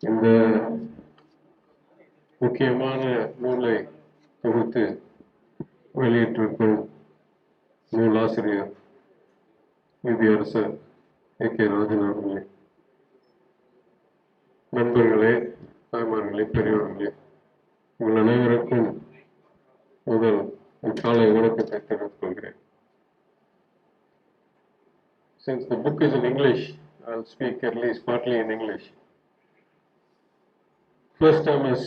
இந்த முக்கியமான நூலை தொகுத்து வெளியிட்டிருக்கும் நூலாசிரியர் நீதியரசர் ராஜன் அவர்களே, நண்பர்களே, தாய்மார்களே, பெரியவர்களே, உங்கள் அனைவருக்கும் முதல் காலை வணக்கத்தை தெரிவித்துக் கொள்கிறேன். Since the book is in English, I'll speak at least partly in English. First, I must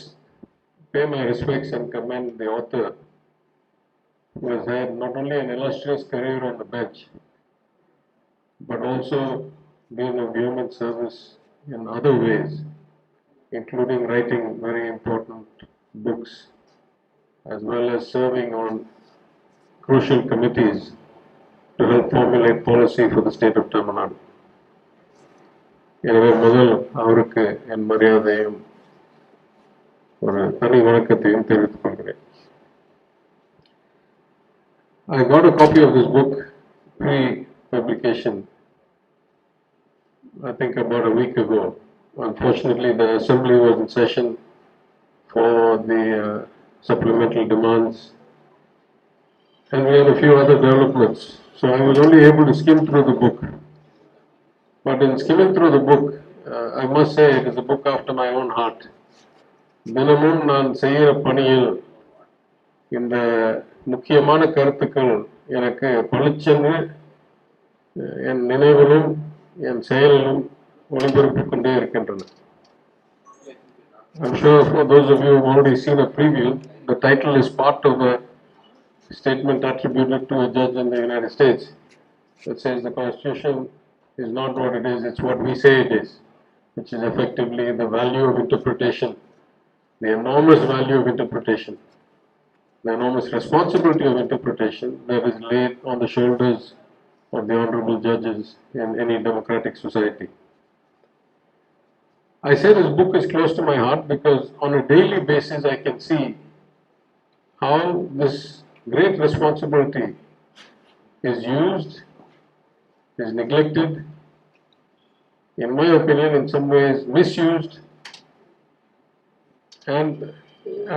pay my respects and commend the author, who has had not only an illustrious career on the bench, but also been of human service in other ways, including writing very important books, as well as serving on crucial committees to help formulate policy for the state of Tamil Nadu. எனவே முதல் அவருக்கு என் மரியாதையும் ஒரு தனி வணக்கத்தையும் தெரிவித்துக் கொள்கிறேன். I got a copy of this book pre-publication, I think about a week ago. Unfortunately, the assembly was in session for the supplemental demands, and we had a few other developments. So I was only able to skim through the book. But in skimming through the book, I must say it is a book after my own heart. தினமும் நான் செய்கிற பணியில் இந்த முக்கியமான கருத்துக்கள் எனக்கு பளிச்சென்று என் நினைவிலும் என் செயலிலும் ஒளிபரப்பிக் கொண்டே இருக்கின்றன. I'm sure for those of you who have already seen a preview, the title is part of a statement attributed to a judge in the United States that says the Constitution is not what it is, it's what we say it is, which is effectively the value of interpretation, the enormous value of interpretation, the enormous responsibility of interpretation that is laid on the shoulders of the honorable judges in any democratic society. I say this book is close to my heart because on a daily basis I can see how this great responsibility is used, is neglected, in my opinion, in some ways misused, and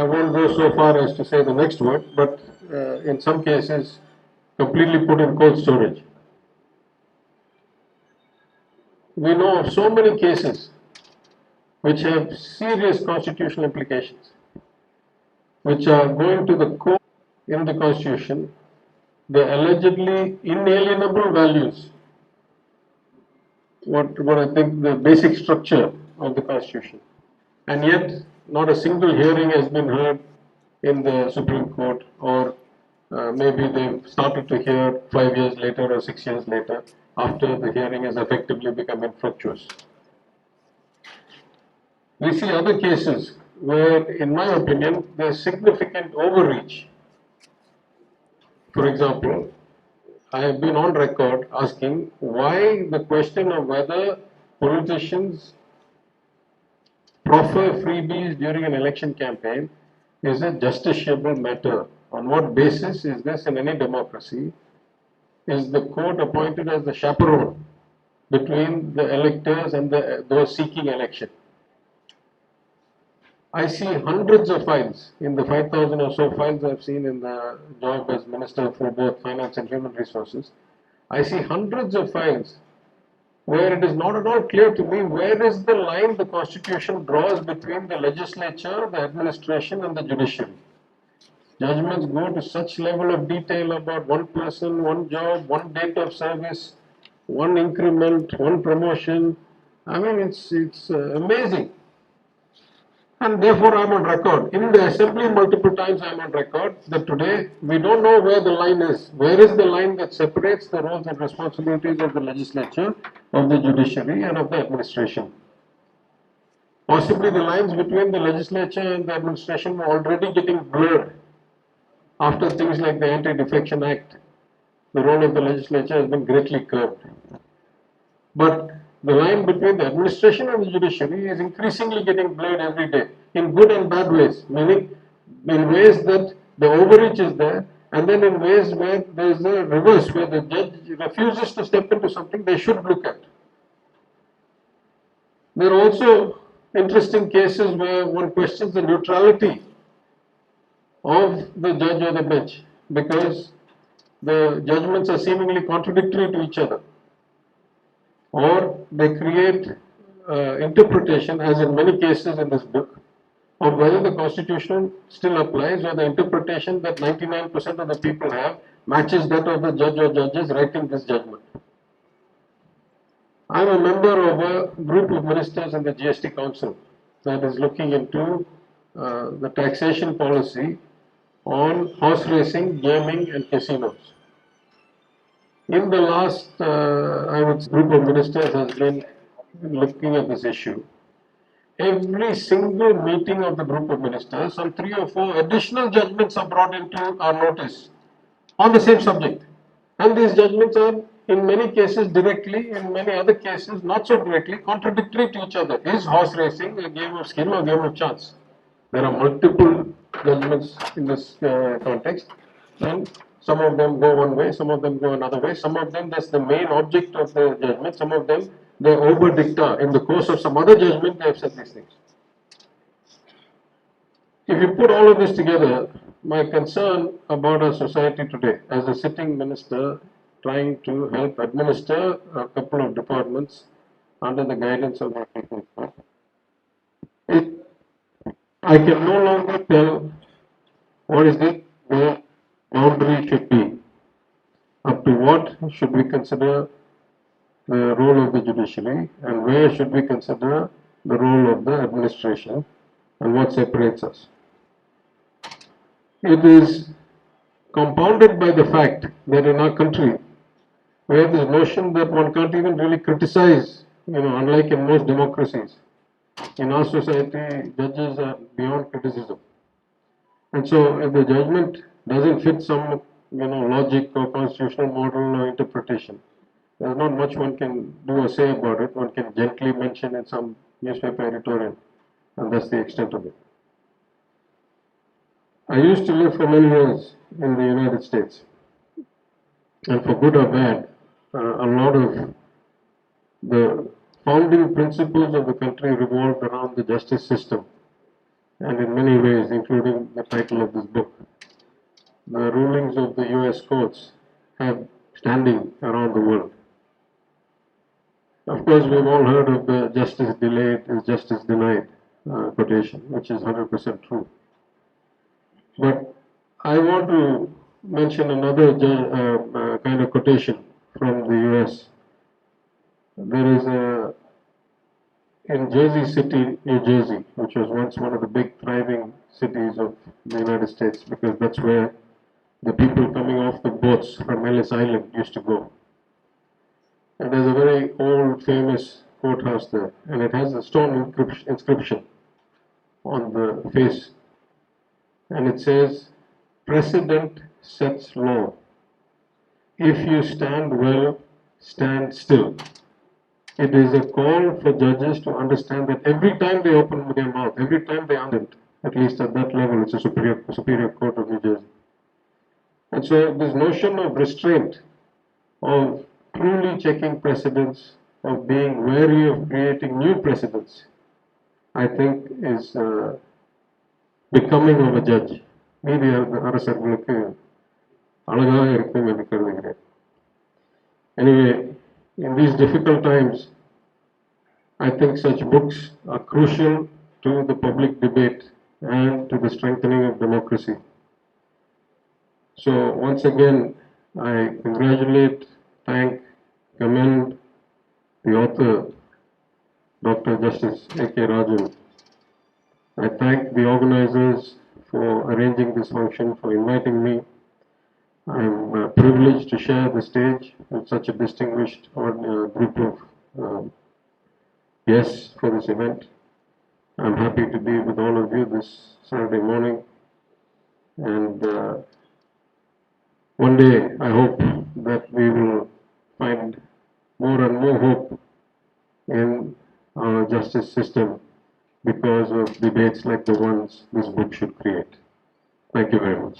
I won't go so far as to say the next word, but in some cases completely put in cold storage. We know of so many cases which have serious constitutional implications, which are going to the core in the Constitution, the allegedly inalienable values, what I think the basic structure of the Constitution, and yet not a single hearing has been heard in the Supreme Court, or maybe they've started to hear 5 years later or 6 years later after the hearing has effectively become infructuous. We see other cases where, in my opinion, there's significant overreach. For example, I have been on record asking why the question of whether politicians proffer freebies during an election campaign is a justiciable matter. On what basis is this in any democracy? Is the court appointed as the chaperone between the electors and those seeking election? I see hundreds of files, in the 5,000 or so files I've seen in the job as Minister for both Finance and Human Resources. I see hundreds of files where it is not at all clear to me where is the line the Constitution draws between the legislature, the administration and the judiciary. Judgments go to such level of detail about one person, one job, one date of service, one increment, one promotion. I mean, it's amazing. And therefore I'm on record. In the assembly multiple times I'm on record that today we don't know where the line is. Where is the line that separates the roles and responsibilities of the legislature, of the judiciary and of the administration? Possibly the lines between the legislature and the administration were already getting blurred after things like the Anti-Defection Act. The role of the legislature has been greatly curbed. But the line between the administration and the judiciary is increasingly getting blurred every day, in good and bad ways, meaning in ways that the overreach is there, and then in ways where there is a reverse, where the judge refuses to step into something they should look at. There are also interesting cases where one questions the neutrality of the judge or the bench because the judgments are seemingly contradictory to each other, or they create interpretation, as in many cases in this book, of whether the Constitution still applies or the interpretation that 99% of the people have matches that of the judge or judges writing this judgment. I'm a member of a group of ministers in the GST Council that is looking into the taxation policy on horse racing, gaming, and casinos. In the last, I would say, group of ministers has been looking at this issue. Every single meeting of the group of ministers, some 3 or 4 additional judgments are brought into our notice on the same subject. And these judgments are, in many cases, directly, in many other cases, not so directly, contradictory to each other. Is horse racing a game of skill or a game of chance? There are multiple judgments in this context, and some of them go one way, some of them go another way, some of them that's the main object of the judgment, some of them they over dicta. In the course of some other judgment, they have said these things. If you put all of this together, my concern about our society today, as a sitting minister trying to help administer a couple of departments under the guidance of my people, I can no longer tell what is the boundary should be. Up to what should we consider the role of the judiciary, and where should we consider the role of the administration, and what separates us. It is compounded by the fact that in our country, we have this notion that one can't even really criticize, unlike in most democracies. In our society, judges are beyond criticism. And so if the judgment doesn't fit some, logic or constitutional model or interpretation, there's not much one can do or say about it. One can gently mention in some newspaper editorial, and that's the extent of it. I used to live for many years in the United States, and for good or bad, a lot of the founding principles of the country revolved around the justice system, and in many ways, including the title of this book, the rulings of the US courts have standing around the world. Of course, we've all heard of the justice delayed is justice denied quotation, which is 100% true. But I want to mention another kind of quotation from the US. There is in Jersey City, New Jersey, which was once one of the big thriving cities of the United States, because that's where the people coming off the boats from Ellis Island used to go. And there's a very old, famous courthouse there, and it has a stone inscription on the face. And it says, "Precedent sets law. If you stand well, stand still." It is a call for judges to understand that every time they open their mouth, every time they answer, at least at that level, it's a superior court of New Jersey. And so this notion of restraint, of truly checking precedents, of being wary of creating new precedents, I think is becoming of a judge. நீதி அரசர்களுக்கு அழகாக இருக்கும் என்று கருதுகிறேன். Anyway, in these difficult times, I think such books are crucial to the public debate and to the strengthening of democracy. So once again, I congratulate, thank, commend the author, Dr. Justice A.K. Rajan. I thank the organizers for arranging this function, for inviting me. I'm privileged to share the stage with such a distinguished group of guests for this event. I'm happy to be with all of you this Saturday morning. And one day, I hope that we will find more and more hope in our justice system because of debates like the ones this book should create. Thank you very much.